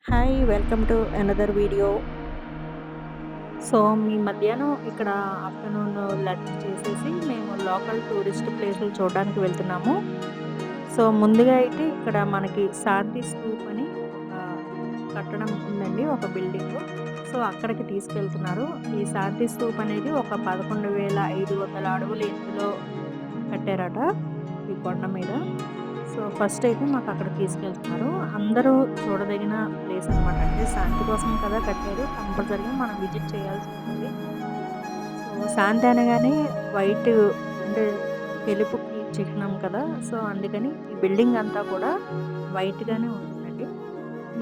Hi! Welcome to another video. So, మీ మధ్యాహ్నం ఇక్కడ ఆఫ్టర్‌నూన్ లంచ్ చేసేసి మేము లోకల్ టూరిస్ట్ ప్లేసులు చూడడానికి వెళ్తున్నాము. సో, ముందుగా అయితే ఇక్కడ మనకి శాంతి స్తూప్ అని ఒక కట్టడం ఉందండి. ఒక బిల్డింగు. సో, అక్కడికి తీసుకెళ్తున్నారు. ఈ శాంతి స్తూప్ అనేది ఒక 11,500 అడుగుల ఎత్తులో కట్టారట ఈ కొండ మీద. సో, ఫస్ట్ అయితే మాకక్కడికి తీసుకెళ్తున్నారు. అందరూ చూడదగిన ప్లేస్ అనమాట. అంటే శాంతి కోసం కదా కట్టారు. కంపల్సరీగా మనం విజిట్ చేయాల్సుంటుంది. సో, శాంతి అనగానే వైట్ అంటే తెలుపుకి చిహ్నం కదా! సో, అందుకని ఈ బిల్డింగ్ అంతా కూడా వైట్‌గానే ఉంటుందండి.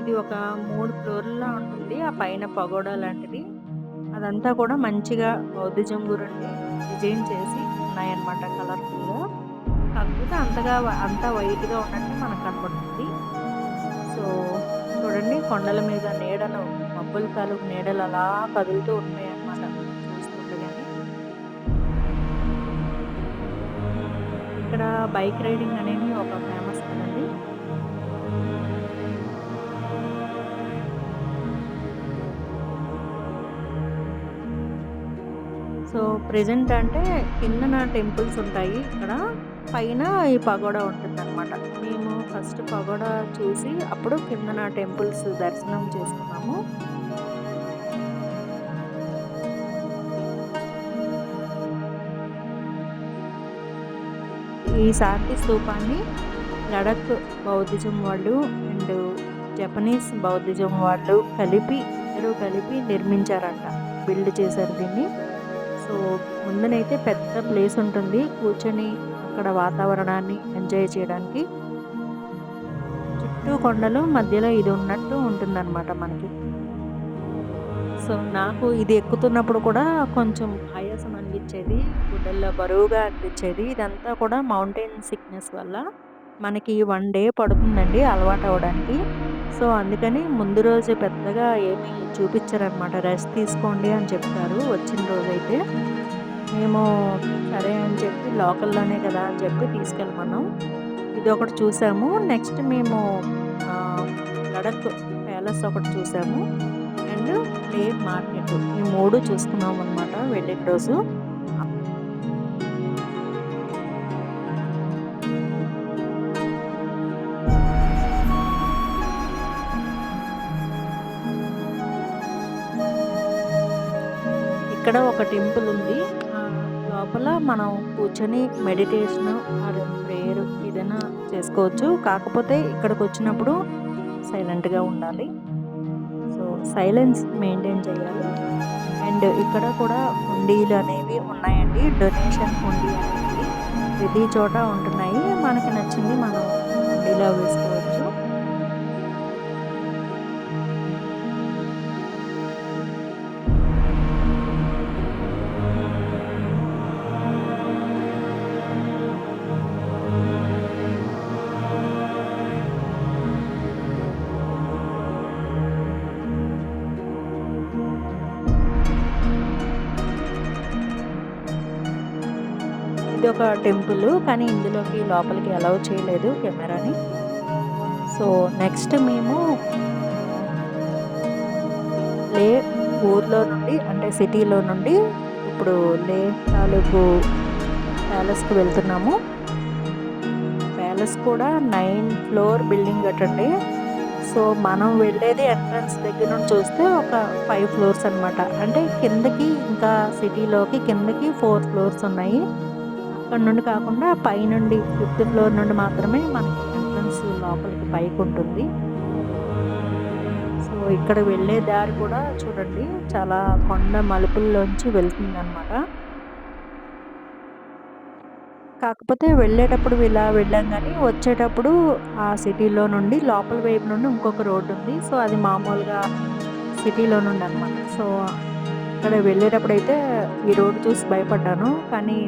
ఇది ఒక 3 ఫ్లోర్‌లా ఉంటుంది. ఆ పైన పగోడా లాంటిది. అదంతా కూడా మంచిగా బౌద్ధిజం గురించి డిజైన్ చేసి ఉన్నాయన్నమాట కలర్‌ఫుల్‌గా. కాకపోతే అంతా వైట్‌గా ఉన్నట్టు మనకు కనపడుతుంది. సో, చూడండి కొండల మీద నీడలు మబ్బుల తాలూకు నీడలు అలా కదులుతూ ఉంటాయన్నమాట చూస్తుండగానే. ఇక్కడ బైక్ రైడింగ్ అనేది ఒక ఫేమస్ కదండీ! సో, ప్రెజెంట్ అంటే కిందన టెంపుల్స్ ఉంటాయి ఇక్కడ. పైన ఈ పగోడా ఉంటుందన్నమాట. మేము ఫస్ట్ పగోడా చూసి అప్పుడు కిందన టెంపుల్స్ దర్శనం చేసుకున్నాము. ఈ శాంతి స్తూపాన్ని లడఖ్ బౌద్ధిజం వాళ్ళు అండ్ జపనీస్ బౌద్ధిజం వాళ్ళు ఇద్దరు కలిపి నిర్మించారంట. బిల్డ్ చేశారు దీన్ని. సో, ముందునైతే పెద్ద ప్లేస్ ఉంటుంది. కూర్చొని అక్కడ వాతావరణాన్ని ఎంజాయ్ చేయడానికి. చుట్టూ కొండలు మధ్యలో ఇది ఉన్నట్టు ఉంటుందన్నమాట మనకి. సో, నాకు ఇది ఎక్కుతున్నప్పుడు కూడా కొంచెం ఆయాసం అనిపించేది. గుండెల్లో బరువుగా అనిపించేది. ఇదంతా కూడా మౌంటైన్ సిక్‌నెస్ వల్ల మనకి 1 డే పడుతుందండి అలవాటవ్వడానికి. సో, అందుకని ముందు రోజు పెద్దగా ఏమీ చూపిచ్చరనమాట. రెస్ట్ తీసుకోండి అని చెప్తారు వచ్చిన రోజైతే. మేము సరే అని చెప్పి లోకల్‌లోనే కదా అని చెప్పి తీసుకెళ్ళమన్నాం. ఇదొకటి చూసాము. నెక్స్ట్ మేము ఆహ్, లడఖ్ ప్యాలెస్ ఒకటి చూసాము. అండ్ లే మార్కెట్ ఈ 3 చూసుకున్నామనమాట వెళ్ళిన రోజు. ఇక్కడ ఒక టెంపుల్ ఉంది. లోపల మనం కూర్చొని మెడిటేషన్ ఆర్ ప్రేయర్ ఏదైనా చేసుకోవచ్చు. కాకపోతే ఇక్కడికొచ్చినప్పుడు సైలెంట్‌గా ఉండాలి. సో, సైలెన్స్ మెయింటైన్ చేయాలి. అండ్ ఇక్కడ కూడా హుండీలు అనేవి ఉన్నాయండి. డొనేషన్ హుండీ అనేది ప్రతి చోట ఉంటున్నాయి. మనకి నచ్చింది మనం హుండీలో వేసుకోవచ్చు. ఇదొక టెంపుల్. కానీ ఇందులోకి లోపలికి అలౌ చేయలేదు కెమెరాని. సో, నెక్స్ట్ మేము లే ఊర్లో నుండి అంటే సిటీలో నుండి ఇప్పుడు లే తాలూకు ప్యాలెస్‌కి వెళ్తున్నాము. ప్యాలెస్ కూడా 9 ఫ్లోర్ బిల్డింగ్ అటండి. సో, మనం వెళ్ళేది ఎంట్రన్స్ దగ్గర నుంచి చూస్తే ఒక 5 ఫ్లోర్స్ అనమాట. అంటే కిందకి ఇంకా సిటీలోకి కిందకి 4 ఫ్లోర్స్ ఉన్నాయి. అక్కడి నుండి కాకుండా పైనుండి ఫిఫ్త్ ఫ్లోర్ నుండి మాత్రమే మనకి ఎంట్రన్స్ లోపలికి పైకుంటుంది. సో, ఇక్కడ వెళ్ళే దారి కూడా చూడండి చాలా కొండ మలుపుల్లోంచి వెళ్తుందనమాట. కాకపోతే వెళ్ళేటప్పుడు ఇలా వెళ్ళాం గానీ, వచ్చేటప్పుడు ఆ సిటీలో నుండి లోపల వైపు నుండి ఇంకొక రోడ్డుంది. సో, అది మామూలుగా సిటీలో నుండనమాట. సో, అక్కడ వెళ్ళేటప్పుడైతే ఈ రోడ్ చూసి భయపడ్డాను. కానీ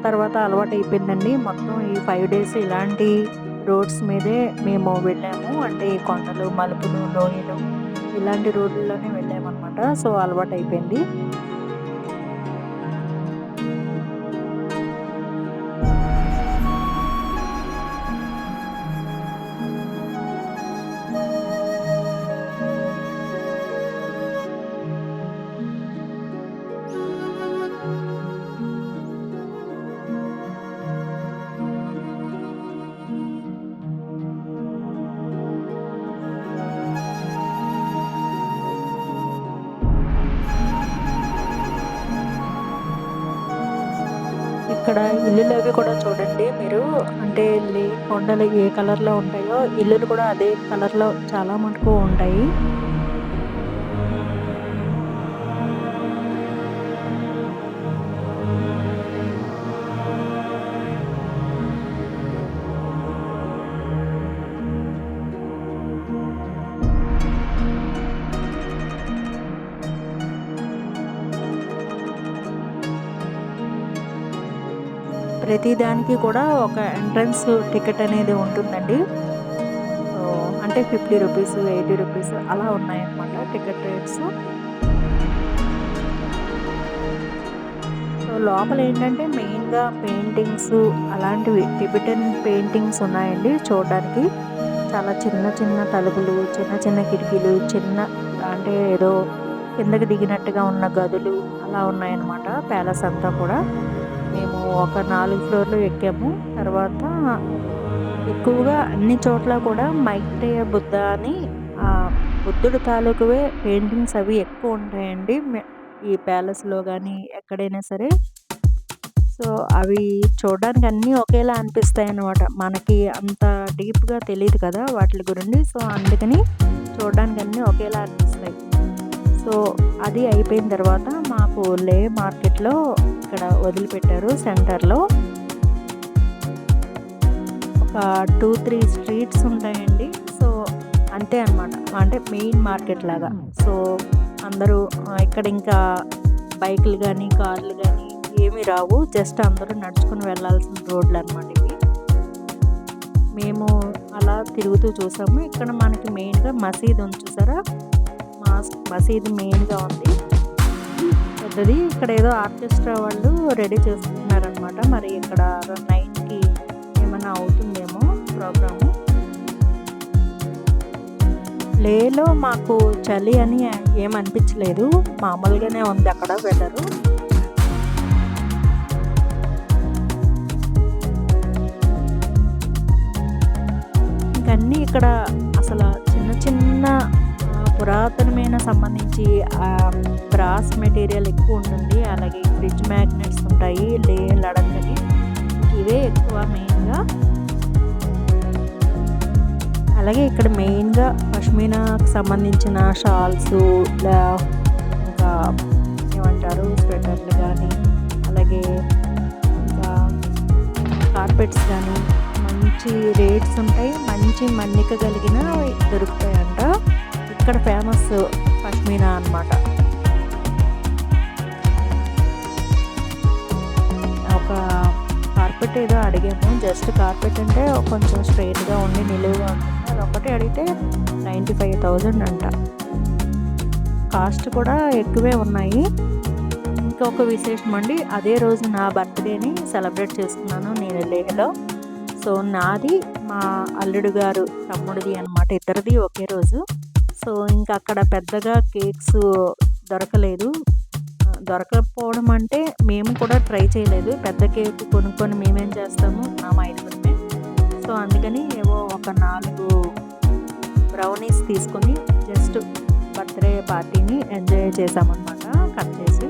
తర్వాత అలవాటయిపోయిందండి. మొత్తం ఈ 5 డేస్ ఇలాంటి రోడ్స్ మీదే మేము వెళ్ళాము. అంటే ఈ కొండలు, మలుపులు, లోయలు ఇలాంటి రోడ్డుల్లోనే వెళ్ళామనమాట. సో, అలవాటయిపోయింది. ఇక్కడ ఇల్లులవి కూడా చూడండి మీరు. అంటే కొండలు ఏ కలర్‌లో ఉంటాయో ఇల్లులు కూడా అదే కలర్‌లో చాలా మటుకు ఉంటాయి. ప్రతి దానికి కూడా ఒక ఎంట్రన్స్ టికెట్ అనేది ఉంటుందండి. సో, అంటే రూ. 50, రూ. 80 అలా ఉన్నాయన్నమాట టికెట్ రేట్స్. సో, లోపలేంటంటే మెయిన్‌గా పెయింటింగ్స్ అలాంటివి టిబెటన్ పెయింటింగ్స్ ఉన్నాయండి చూడడానికి. చాలా చిన్న చిన్న తలుపులు, చిన్న చిన్న కిటికీలు, అంటే ఏదో కిందకి దిగినట్టుగా ఉన్న గదులు అలా ఉన్నాయన్నమాట ప్యాలెస్ అంతా కూడా. మేము ఒక 4 ఫ్లోర్‌లు ఎక్కాము. తర్వాత ఎక్కువగా అన్ని చోట్ల కూడా మైత్రేయ బుద్ధ అని బుద్ధుడి తాలూకువే పెయింటింగ్స్ అవి ఎక్కువ ఉంటాయండి. ఈ ప్యాలెస్‌లో గానీ ఎక్కడైనా సరే. సో, అవి చూడడానికి అన్నీ ఒకేలా అనిపిస్తాయన్నమాట. మనకి అంత డీప్‌గా తెలీదు కదా వాటిలి గురించి. సో, అందుకని చూడడానికి అన్నీ ఒకేలా అనిపిస్తాయి. సో, అది అయిపోయిన తర్వాత మాకు లే మార్కెట్‌లో ఇక్కడ వదిలిపెట్టారు సెంటర్‌లో. ఒక 2, 3 స్ట్రీట్స్ ఉంటాయండి. సో, అంతే అనమాట. అంటే మెయిన్ మార్కెట్ లాగా. సో, అందరూ ఇక్కడ ఇంకా బైకులు గానీ, కార్లు గానీ ఏమీ రావు. జస్ట్ అందరూ నడుచుకొని వెళ్ళాల్సిన రోడ్లనమాట ఇవి. మేము అలా తిరుగుతూ చూసాము. ఇక్కడ మనకి మెయిన్‌గా మసీద్ ఉంది చూసారా? మసీద్ మెయిన్‌గా ఉంది. పెద్దది. ఇక్కడ ఏదో ఆర్కెస్ట్రా వాళ్ళు రెడీ చేస్తున్నారనమాట. మరి ఇక్కడ నైట్‌కి ఏమన్నా అవుతుందేమో ప్రోగ్రాము. లేలో మాకు చలి అని ఏమనిపించలేదు. మామూలుగానే ఉంది అక్కడ వెదరు. ఇంకన్నీ ఇక్కడ అసలు చిన్న చిన్న పురాతనమైన సంబంధించి బ్రాస్ మెటీరియల్ ఎక్కువ ఉంటుంది. అలాగే ఫ్రిడ్జ్ మ్యాగ్నెట్స్ ఉంటాయి లడక్కని. ఇవే ఎక్కువ మెయిన్‌గా. అలాగే ఇక్కడ మెయిన్‌గా పష్మీనాకి సంబంధించిన షాల్సు ఇంకా ఏమంటారు స్వెటర్లు కానీ, అలాగే ఇంకా కార్పెట్స్ కానీ మంచి రేట్స్ ఉంటాయి. మంచి మన్నిక కలిగినవి దొరుకుతాయంట. ఇక్కడ ఫేమస్ పష్మీనా అన్నమాట. ఒక కార్పెట్ ఏదో అడిగాము. జస్ట్ కార్పెట్ అంటే కొంచెం స్ట్రెయిట్‌గా ఉండి నిలువుగా ఉంటుంది. అదొకటి అడిగితే 95,000 అంట. కాస్ట్ కూడా ఎక్కువే ఉన్నాయి. ఇంకొక విశేషం అండి, అదే రోజు నా బర్త్‌డేని సెలబ్రేట్ చేసుకున్నాను నేను లేహ్‌లో. సో, నాది మా అల్లుడు గారు తమ్ముడిది అనమాట. ఇద్దరిది ఒకే రోజు. సో, ఇంకా అక్కడ పెద్దగా కేక్స్ దొరకలేదు. దొరకకపోవడం అంటే మేము కూడా ట్రై చేయలేదు. పెద్ద కేక్ కొనుక్కొని మేమేం చేస్తాము, మా ఐదుగురమే. సో, అందుకని ఏవో ఒక 4 బ్రౌనీస్ తీసుకొని జస్ట్ బర్త్డే పార్టీని ఎంజాయ్ చేసామన్నమాట కట్ చేసి.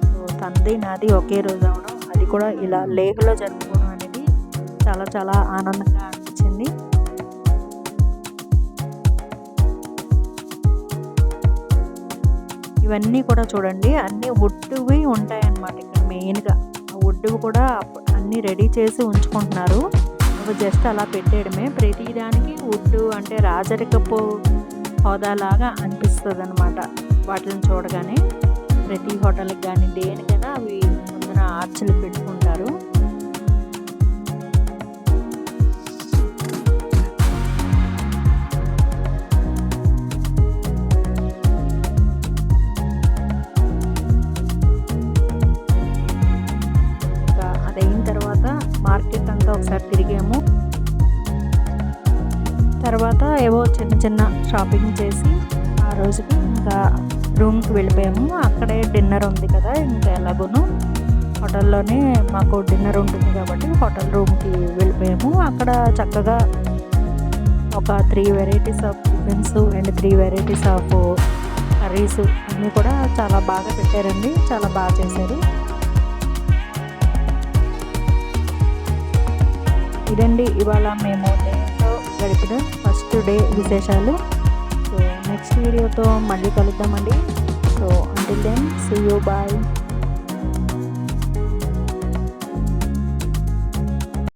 సో, తనది నాది ఒకే రోజు అవడం, అది కూడా ఇలా లేహ్‌లో జరుపుకోవడం అనేది చాలా చాలా ఆనందంగా అనిపించింది. ఇవన్నీ కూడా చూడండి అన్నీ వుడ్‌వి ఉంటాయన్నమాట ఇక్కడ మెయిన్‌గా. ఆ వుడ్‌వి కూడా అన్నీ రెడీ చేసి ఉంచుకుంటున్నారు. అవి జస్ట్ అలా పెట్టేయడమే. ప్రతి దానికి వుడ్ అంటే రాజరికపు హోదాలాగా అనిపిస్తదనమాట వాటిని చూడగానే. ప్రతి హోటల్‌కి కానీ దేనికైనా అవి ముందున ఆర్చులు పెట్టుకుంటారు. మార్కెట్ అంతా ఒకసారి తిరిగాము. తర్వాత ఏవో చిన్న చిన్న షాపింగ్ చేసి ఆ రోజుకి ఇంకా రూమ్కి వెళ్ళిపోయాము. అక్కడే డిన్నర్ ఉంది కదా, ఇంకా ఎలాగోను హోటల్లోనే మాకు డిన్నర్ ఉంటుంది కాబట్టి హోటల్ రూమ్కి వెళ్ళిపోయాము. అక్కడ చక్కగా ఒక 3 varieties of tiffins and 3 varieties of curries అన్నీ కూడా చాలా బాగా పెట్టారండి. చాలా బాగా చేశారు. ఇదండి ఇవాళ మేము నేతో గడిపిన ఫస్ట్ డే విశేషాలు. సో నెక్స్ట్ వీడియోతో మళ్ళీ కలుద్దామండి. So until then see you bye.